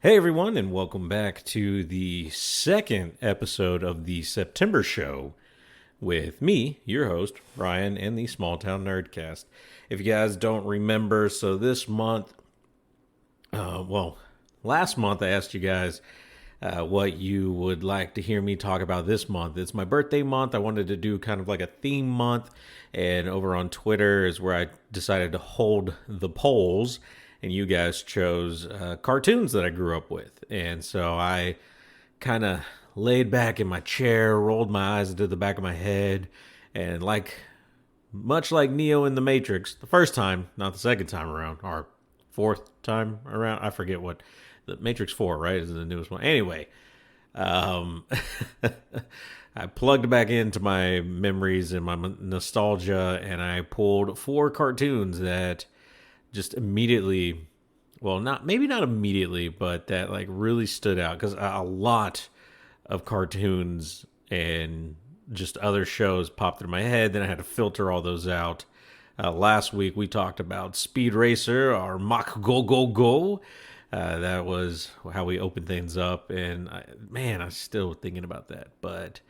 Hey everyone, and welcome back to the second episode of the September show with me, your host, Ryan, and the Small Town Nerdcast. If you guys don't remember, so this month, last month I asked you guys what you would like to hear me talk about this month. It's my birthday month. I wanted to do kind of like a theme month, and over on Twitter is where I decided to hold the polls. And you guys chose cartoons that I grew up with. And so I kind of laid back in my chair, rolled my eyes into the back of my head, and much like Neo in the Matrix, the first time, not the second time around, or fourth time around, I forget what, the Matrix 4, right, is the newest one. Anyway, I plugged back into my memories and my nostalgia, and I pulled four cartoons that just immediately, well, not immediately, but that like really stood out, because a lot of cartoons and just other shows popped through my head. Then I had to filter all those out. Last week we talked about Speed Racer, or Mach Go Go Go. That was how we opened things up, and I'm still thinking about that. But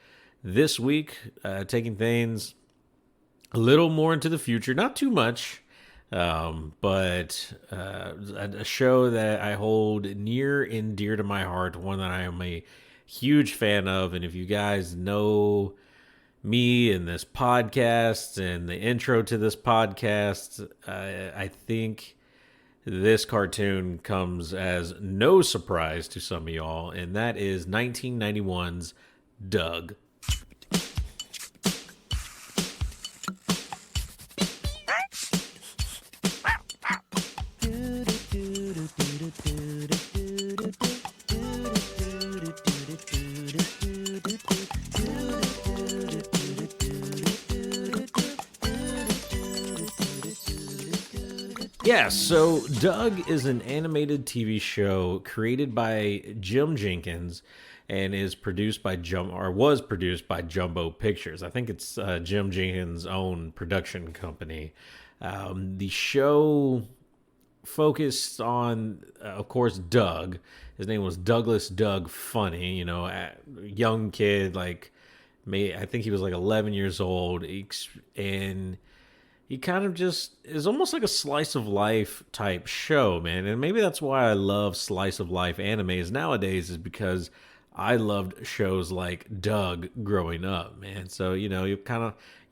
this week, taking things a little more into the future, not too much. But a show that I hold near and dear to my heart, one that I am a huge fan of. And if you guys know me and this podcast and the intro to this podcast, I think this cartoon comes as no surprise to some of y'all, and that is 1991's Doug. Yeah, so Doug is an animated TV show created by Jim Jenkins and was produced by Jumbo Pictures. I think it's Jim Jenkins' own production company. The show focused on, of course, Doug. His name was Douglas Doug Funny, a young kid, I think he was 11 years old, and he kind of just is almost like a slice of life type show, man. And maybe that's why I love slice of life animes nowadays, is because I loved shows like Doug growing up, man. So, you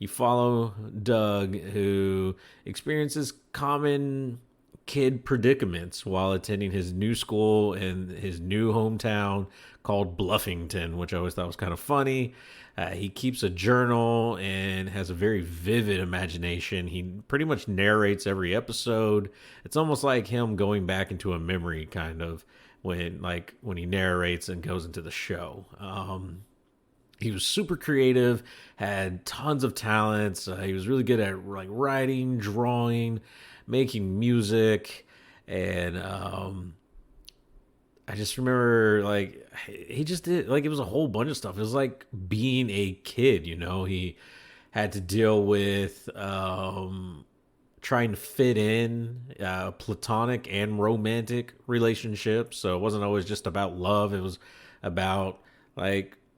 follow Doug, who experiences common kid predicaments while attending his new school in his new hometown called Bluffington, which I always thought was kind of funny. He keeps a journal and has a very vivid imagination. He pretty much narrates every episode. It's almost like him going back into a memory, kind of, when he narrates and goes into the show. He was super creative, had tons of talents. He was really good at writing, drawing, making music, and I just remember he just did it was a whole bunch of stuff. It was like being a kid, He had to deal with trying to fit in platonic and romantic relationships. So it wasn't always just about love. It was about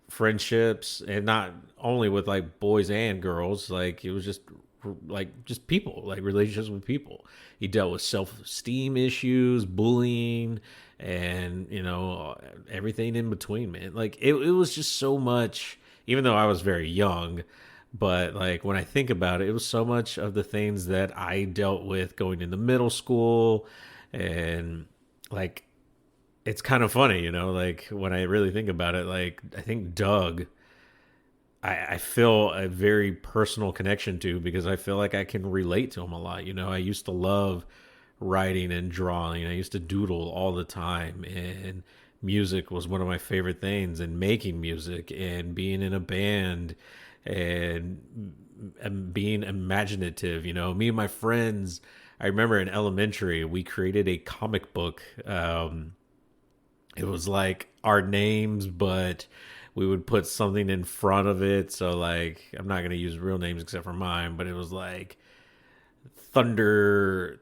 friendships, and not only with boys and girls. It was just people, relationships with people. He dealt with self-esteem issues, bullying, and everything in between, man. It was just so much, even though I was very young. But when I think about it, it was so much of the things that I dealt with going into middle school. And it's kind of funny, when I really think about it. I think Doug, I feel a very personal connection to, because I feel like I can relate to him a lot. I used to love writing and drawing. I used to doodle all the time, and music was one of my favorite things, and making music and being in a band and being imaginative. Me and my friends, I remember in elementary, we created a comic book. It was our names, but we would put something in front of it. So I'm not going to use real names except for mine, but it was Thunder,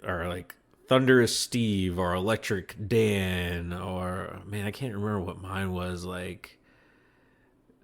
or Thunderous Steve or Electric Dan, or man, I can't remember what mine was, like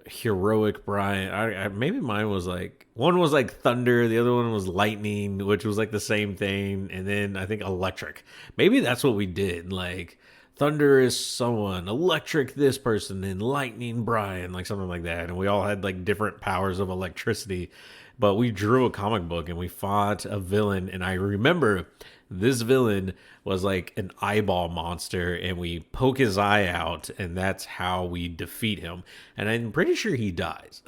Heroic Brian. Maybe mine was like, one was like Thunder, the other one was Lightning, which was like the same thing, and then I think Electric. Maybe that's what we did. Like Thunder is someone, Electric this person, and Lightning Brian, like something like that. And we all had like different powers of electricity. But we drew a comic book and we fought a villain, and I remember this villain was like an eyeball monster, and we poke his eye out, and that's how we defeat him. And I'm pretty sure he dies.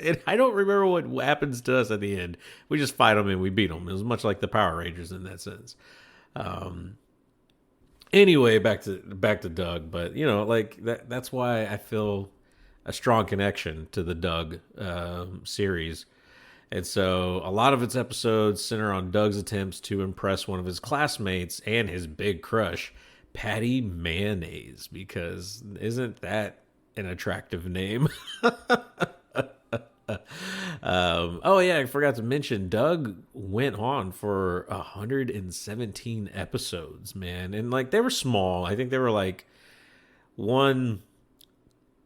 And I don't remember what happens to us at the end. We just fight him and we beat him. It was much like the Power Rangers in that sense. Anyway, back to Doug. But you know, like that's why I feel a strong connection to the Doug series. And so a lot of its episodes center on Doug's attempts to impress one of his classmates and his big crush, Patty Mayonnaise, because isn't that an attractive name? Oh yeah, I forgot to mention Doug went on for 117 episodes, man. And like they were small. I think they were like one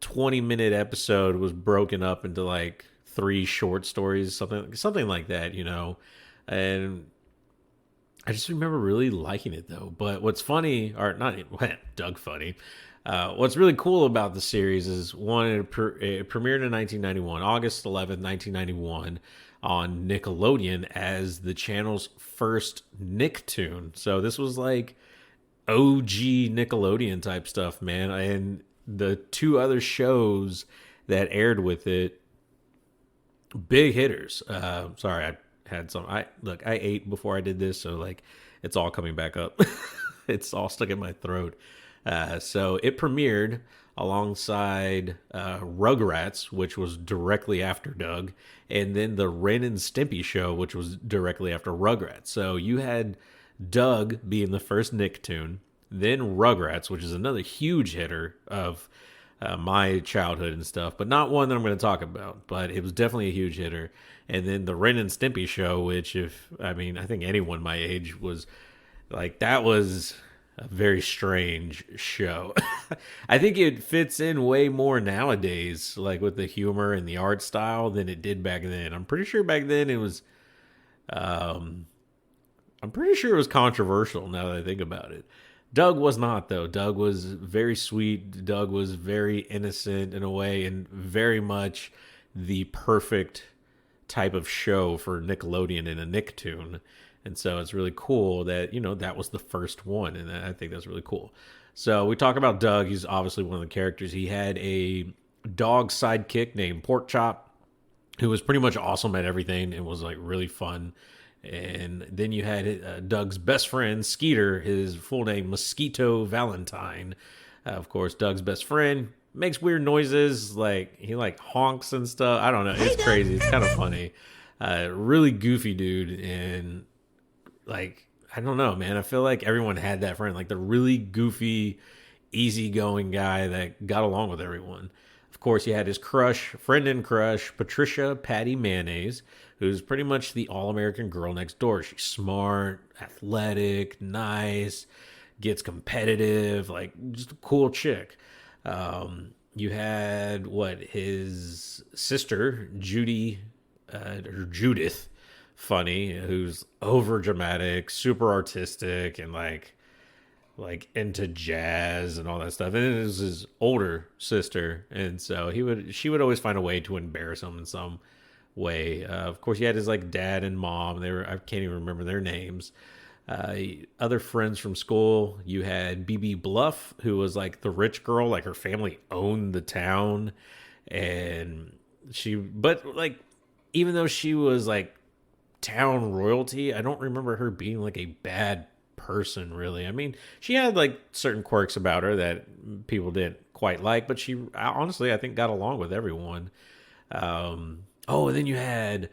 20-minute episode was broken up into like 3 short stories, something like that, you know. And I just remember really liking it though. But what's funny, or not Doug funny, what's really cool about the series is one, it premiered in 1991, August 11th, 1991, on Nickelodeon as the channel's first Nicktoon. So this was like OG Nickelodeon type stuff, man. And the 2 other shows that aired with it, big hitters. Sorry, I had some. I ate before I did this, so like it's all coming back up. It's all stuck in my throat. So it premiered alongside Rugrats, which was directly after Doug, and then the Ren and Stimpy show, which was directly after Rugrats. So you had Doug being the first Nicktoon, then Rugrats, which is another huge hitter of my childhood and stuff, but not one that I'm going to talk about, but it was definitely a huge hitter. And then the Ren and Stimpy show, which I think anyone my age was like, that was a very strange show. I think it fits in way more nowadays, like with the humor and the art style, than it did back then. I'm pretty sure back then it was, I'm pretty sure it was controversial now that I think about it. Doug was not, though. Doug was very sweet. Doug was very innocent in a way, and very much the perfect type of show for Nickelodeon in a Nicktoon. And so it's really cool that, you know, that was the first one, and I think that's really cool. So we talk about Doug. He's obviously one of the characters. He had a dog sidekick named Pork Chop, who was pretty much awesome at everything and was like really fun. And then you had Doug's best friend, Skeeter, his full name, Mosquito Valentine. Of course, Doug's best friend makes weird noises, like he like honks and stuff. I don't know. It's crazy. It's kind of funny. Really goofy dude. And like, I don't know, man. I feel like everyone had that friend, like the really goofy, easygoing guy that got along with everyone. Of course, he had his friend and crush, Patricia Patty Mayonnaise, who's pretty much the all-American girl next door. She's smart, athletic, nice, gets competitive, like just a cool chick. You had his sister, Judy, or Judith, funny, who's over dramatic, super artistic, and like into jazz and all that stuff. And it was his older sister, and so she would always find a way to embarrass him in some way. Of course, he had his like dad and mom. I can't even remember their names. Other friends from school, you had BB Bluff, who was like the rich girl, like her family owned the town, and but like even though she was like town royalty, I don't remember her being like a bad person, really. I mean, she had like certain quirks about her that people didn't quite like, but she honestly, I think, got along with everyone. And then you had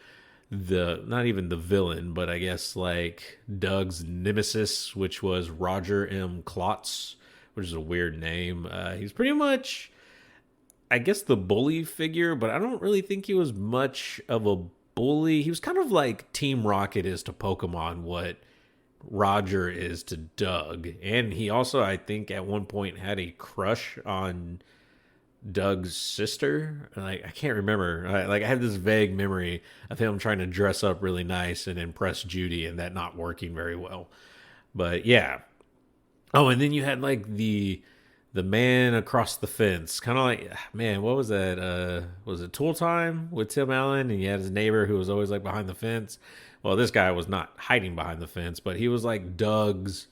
not even the villain, but I guess like Doug's nemesis, which was Roger M. Klotz, which is a weird name. He's pretty much, I guess, the bully figure, but I don't really think he was much of a bully. He was kind of like Team Rocket is to Pokemon what Roger is to Doug. And he also, I think, at one point had a crush on Doug's sister. Like, I can't remember. I have this vague memory of him trying to dress up really nice and impress Judy, and that not working very well. But yeah. Oh, and then you had like the man across the fence, kind of like, man, what was that? Was it Tool Time with Tim Allen? And you had his neighbor who was always like behind the fence. Well, this guy was not hiding behind the fence, but he was like Doug's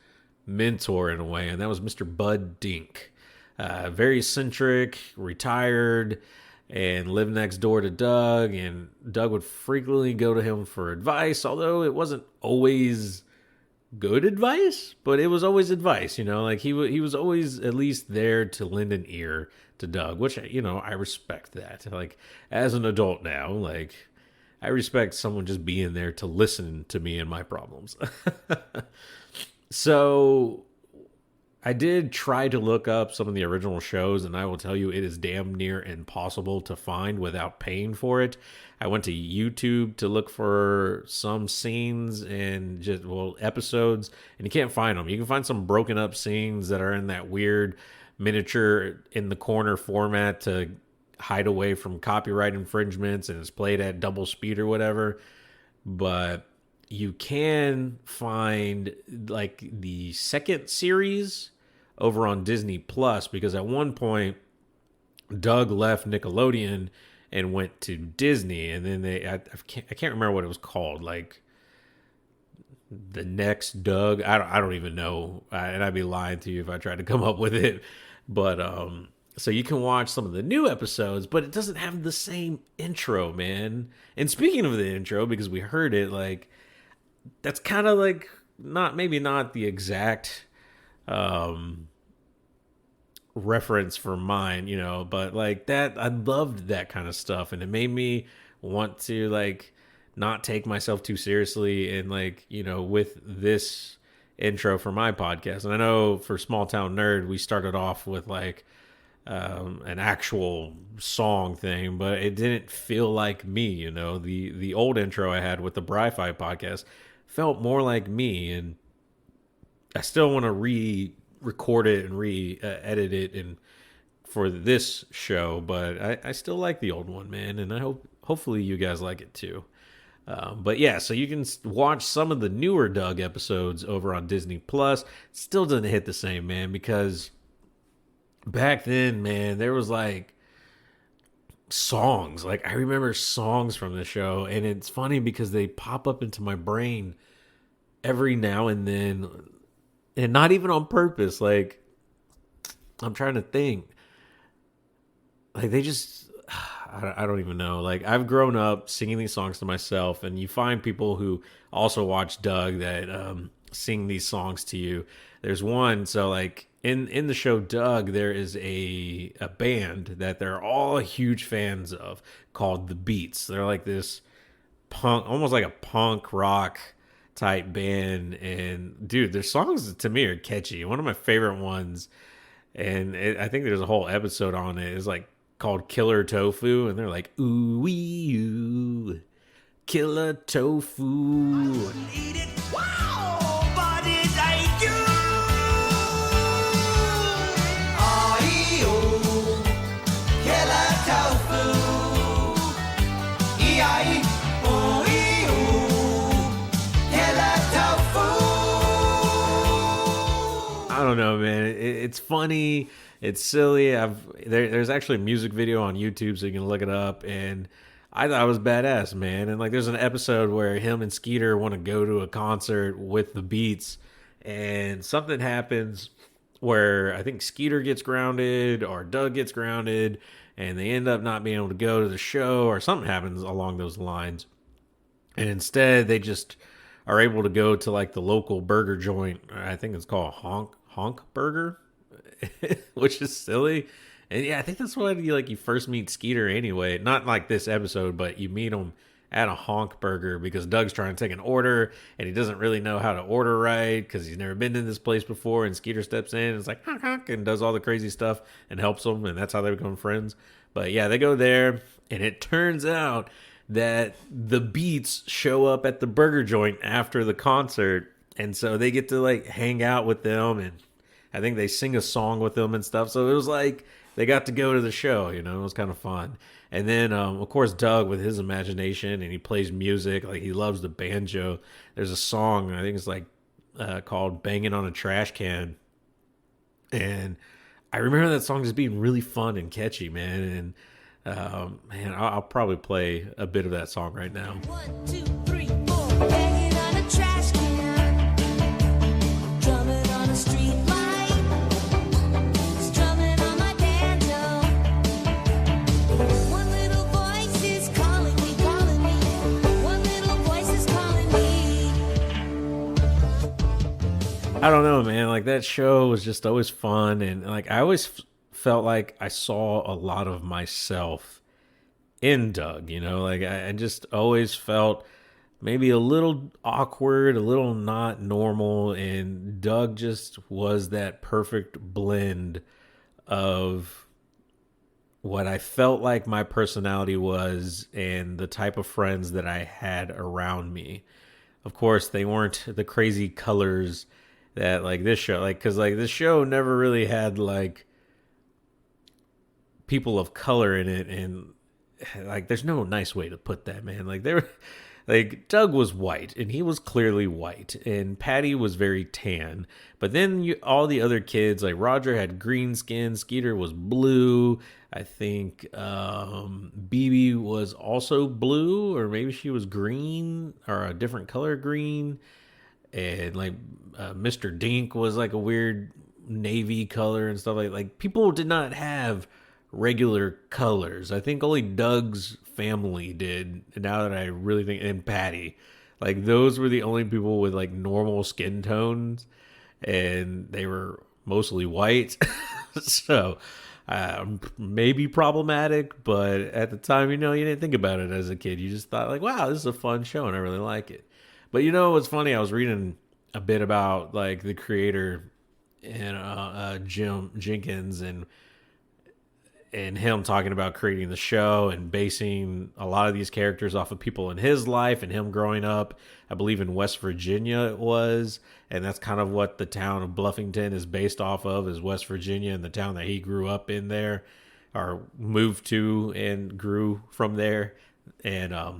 mentor in a way, and that was Mr. Bud Dink. Very eccentric, retired, and lived next door to Doug. And Doug would frequently go to him for advice, although it wasn't always good advice, but it was always advice. Like he was always at least there to lend an ear to Doug, which I respect that. Like as an adult now, like I respect someone just being there to listen to me and my problems. So I did try to look up some of the original shows, and I will tell you it is damn near impossible to find without paying for it. I went to YouTube to look for some scenes and episodes, and you can't find them. You can find some broken up scenes that are in that weird miniature in the corner format to hide away from copyright infringements, and it's played at double speed or whatever. But you can find like the second series over on Disney Plus, because at one point Doug left Nickelodeon and went to Disney, and then I can't remember what it was called, like the next Doug. I don't even know, and I'd be lying to you if I tried to come up with it. But so you can watch some of the new episodes, but it doesn't have the same intro, man. And speaking of the intro, because we heard it, like that's kind of like maybe not the exact reference for mine, but like that, I loved that kind of stuff, and it made me want to like not take myself too seriously. And like, with this intro for my podcast, and I know for Small Town Nerd, we started off with like an actual song thing, but it didn't feel like me. The old intro I had with the Bry-Fy podcast felt more like me, and I still want to record it and edit it and for this show, but I still like the old one, man, and hopefully you guys like it too. But yeah, so you can watch some of the newer Doug episodes over on Disney Plus. Still doesn't hit the same, man, because back then, man, there was like songs. Like I remember songs from the show, and it's funny because they pop up into my brain every now and then, and not even on purpose. Like I'm trying to think. Like they just, I don't even know. Like I've grown up singing these songs to myself, and you find people who also watch Doug that sing these songs to you. There's one, so like in the show Doug, there is a band that they're all huge fans of called The Beats. They're like this punk, almost like a punk rock type band, and dude, their songs to me are catchy. One of my favorite ones, and I think there's a whole episode on it, is like called Killer Tofu, and they're like, ooh wee ooh, killer tofu. Eat it. Wow, but it ain't you. Oh, killer tofu. E-I-E. I don't know, man. It's funny. It's silly. There's actually a music video on YouTube, so you can look it up. And I thought it was badass, man. And like, there's an episode where him and Skeeter want to go to a concert with the Beats, and something happens where I think Skeeter gets grounded or Doug gets grounded, and they end up not being able to go to the show, or something happens along those lines. And instead, they just are able to go to like the local burger joint. I think it's called Honk Burger, which is silly. And yeah, I think that's why you first meet Skeeter anyway. Not like this episode, but you meet him at a Honk Burger because Doug's trying to take an order, and he doesn't really know how to order right because he's never been to this place before. And Skeeter steps in and it's like honk honk and does all the crazy stuff and helps him, and that's how they become friends. But yeah, they go there, and it turns out that the Beats show up at the burger joint after the concert, and so they get to like hang out with them, and I think they sing a song with them and stuff. So it was like they got to go to the show. You know, it was kind of fun. And then of course Doug with his imagination, and he plays music. Like he loves the banjo. There's a song I think it's like called "Banging on a Trash Can," and I remember that song just being really fun and catchy, man. And man, I'll probably play a bit of that song right now. 1, 2, 3, 4. Banging on a trash can, drumming on a street light, strumming on my banjo. One little voice is calling me, calling me. One little voice is calling me. I don't know, man. Like that show was just always fun, and like I always felt like I saw a lot of myself in Doug. You know, like I just always felt maybe a little awkward, a little not normal, and Doug just was that perfect blend of what I felt like my personality was and the type of friends that I had around me. Of course, they weren't the crazy colors that like this show, like, because like this show never really had like people of color in it, and like there's no nice way to put that, man. Like there, like Doug was white, and he was clearly white, and Patty was very tan. But then all the other kids, like Roger had green skin, Skeeter was blue. I think BB was also blue, or maybe she was green or a different color green. And like Mr. Dink was like a weird navy color and stuff like people did not have regular colors. I think only Doug's family did. Now that I really think, and Patty, like those were the only people with like normal skin tones, and they were mostly white. So maybe problematic, but at the time, you know, you didn't think about it as a kid. You just thought like, wow, this is a fun show, and I really like it. But you know what's funny? I was reading a bit about like the creator and Jim Jenkins and him talking about creating the show and basing a lot of these characters off of people in his life and him growing up, I believe in West Virginia it was, and that's kind of what the town of Bluffington is based off of, is West Virginia, and the town that he grew up in there or moved to and grew from there. And a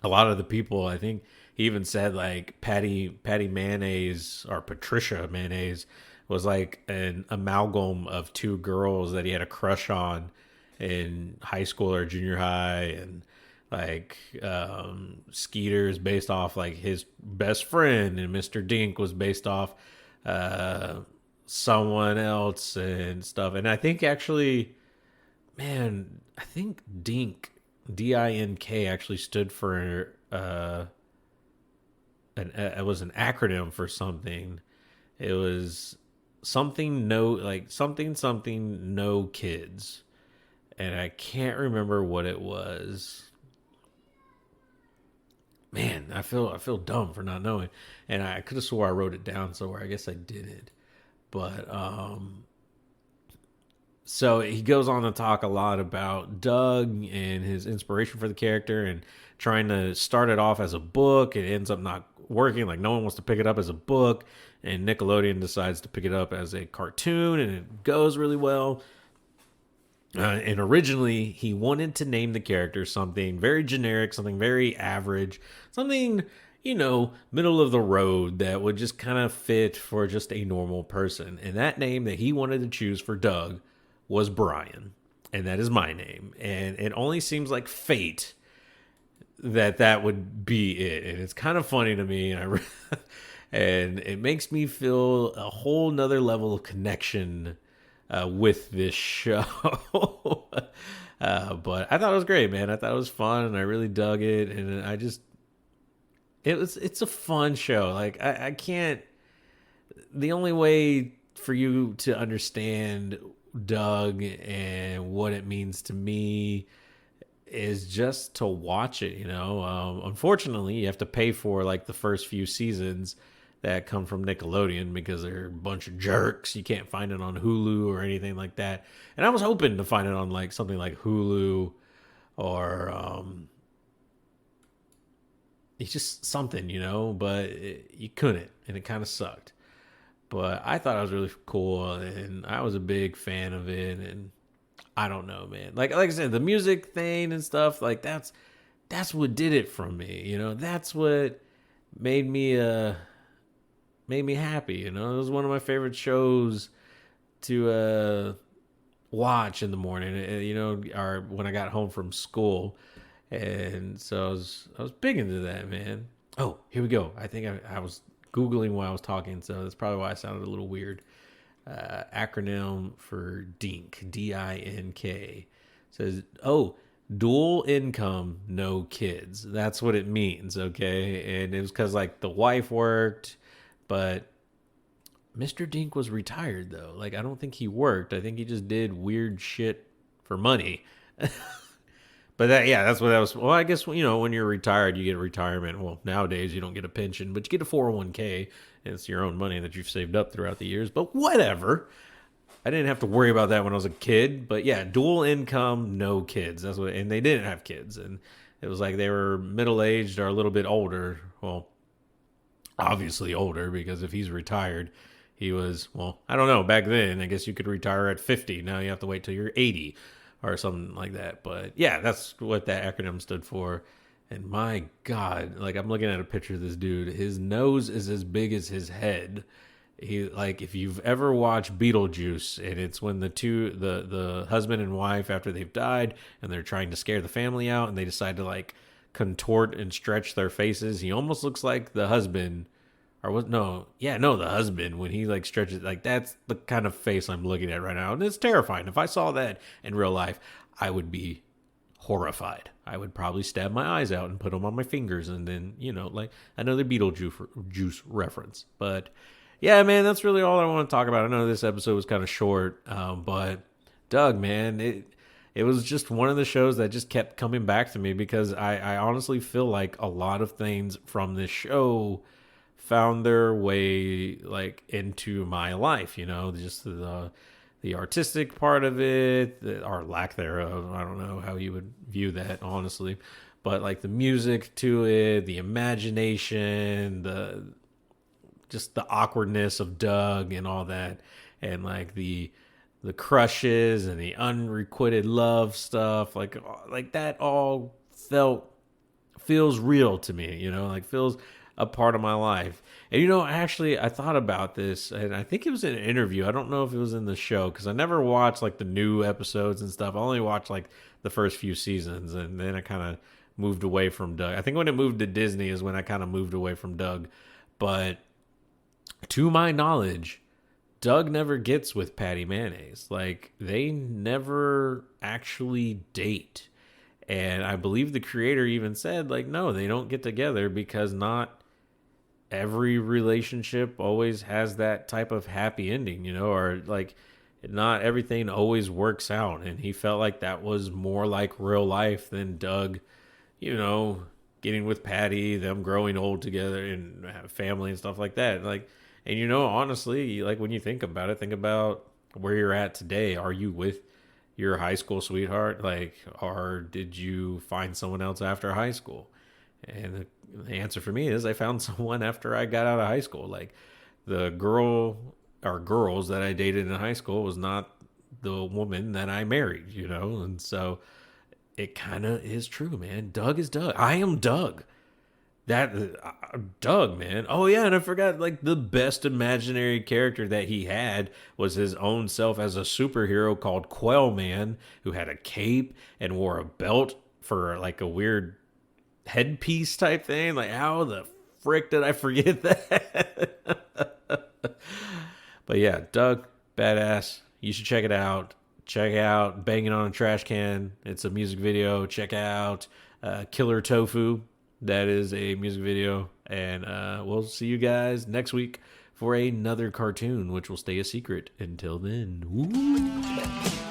lot of the people, I think he even said like Patty Mayonnaise or Patricia Mayonnaise was like an amalgam of two girls that he had a crush on in high school or junior high. And like Skeeter is based off like his best friend, and Mr. Dink was based off someone else and stuff. And I think actually, man, I think Dink, D-I-N-K, actually stood for it was an acronym for something. It was something no, like something no kids, and I can't remember what it was. Man, I feel dumb for not knowing, and I could have swore I wrote it down somewhere. I guess I didn't, but so he goes on to talk a lot about Doug and his inspiration for the character, and trying to start it off as a book. It ends up not working. Like no one wants to pick it up as a book, and Nickelodeon decides to pick it up as a cartoon, and it goes really well. And originally he wanted to name the character something very generic, something very average, something, you know, middle of the road that would just kind of fit for just a normal person. And that name that he wanted to choose for Doug was Brian, and that is my name. And it only seems like fate that would be it. And it's kind of funny to me, and and it makes me feel a whole nother level of connection with this show. But I thought it was great, man. I thought it was fun, and I really dug it. And it's a fun show. Like I can't, the only way for you to understand Doug and what it means to me is just to watch it, you know. Unfortunately, you have to pay for like the first few seasons that come from Nickelodeon because they're a bunch of jerks. You can't find it on Hulu or anything like that. And I was hoping to find it on like something like Hulu or he's just something, but you couldn't, and it kind of sucked. But I thought it was really cool, and I was a big fan of it. And I don't know, man. Like I said, the music thing and stuff, like that's what did it from me. That's what made me made me happy. It was one of my favorite shows to watch in the morning. Or when I got home from school, and so I was big into that, man. Oh, here we go. I think I was googling while I was talking, so that's probably why I sounded a little weird. Acronym for DINK, DINK, says, oh, dual income, no kids. That's what it means, okay? And it was because, like, the wife worked, but Mr. Dink was retired, though. Like, I don't think he worked. I think he just did weird shit for money. But that's what that was. Well, I guess, when you're retired, you get a retirement. Well, nowadays you don't get a pension, but you get a 401k, and it's your own money that you've saved up throughout the years. But whatever. I didn't have to worry about that when I was a kid. But yeah, dual income, no kids. That's what, and they didn't have kids. And it was like they were middle aged or a little bit older. Well, obviously older, because if he's retired, he was, well, I don't know. Back then, I guess you could retire at 50. Now you have to wait till you're 80 or something like that. But yeah, that's what that acronym stood for. And my God, like, I'm looking at a picture of this dude. His nose is as big as his head. He, like, if you've ever watched Beetlejuice, and it's when the husband and wife, after they've died and they're trying to scare the family out, and they decide to, like, contort and stretch their faces. He almost looks like the husband. Or what? The husband, when he, like, stretches, like, that's the kind of face I'm looking at right now, and it's terrifying. If I saw that in real life, I would be horrified. I would probably stab my eyes out and put them on my fingers, and then, like, another Beetlejuice reference. But yeah, man, that's really all I want to talk about. I know this episode was kind of short, but Doug, man, it was just one of the shows that just kept coming back to me, because I honestly feel like a lot of things from this show found their way, like, into my life, just the artistic part of it, or lack thereof. I don't know how you would view that, honestly, but, like, the music to it, the imagination, just the awkwardness of Doug and all that, and, like, the crushes and the unrequited love stuff, like that all feels real to me, like, feels a part of my life. And, actually, I thought about this, and I think it was in an interview. I don't know if it was in the show, because I never watched, like, the new episodes and stuff. I only watched, like, the first few seasons, and then I kind of moved away from Doug. I think when it moved to Disney is when I kind of moved away from Doug. But to my knowledge, Doug never gets with Patty Mayonnaise. Like, they never actually date. And I believe the creator even said, like, no, they don't get together, because not every relationship always has that type of happy ending, or, like, not everything always works out. And he felt like that was more like real life than Doug, getting with Patty, them growing old together and have family and stuff like that. Like, and, honestly, like, when you think about it, think about where you're at today. Are you with your high school sweetheart? Like, or did you find someone else after high school? And the answer for me is I found someone after I got out of high school. Like, the girl or girls that I dated in high school was not the woman that I married, And so it kind of is true, man. Doug is Doug. I am Doug. That Doug, man. Oh yeah, and I forgot, like, the best imaginary character that he had was his own self as a superhero called Quail Man, who had a cape and wore a belt for, like, a weird headpiece type thing. Like, how the frick did I forget that? But yeah, Doug, badass. You should check it out. Check out Banging on a Trash Can. It's a music video. Check out Killer Tofu. That is a music video. And we'll see you guys next week for another cartoon, which will stay a secret until then. Woo!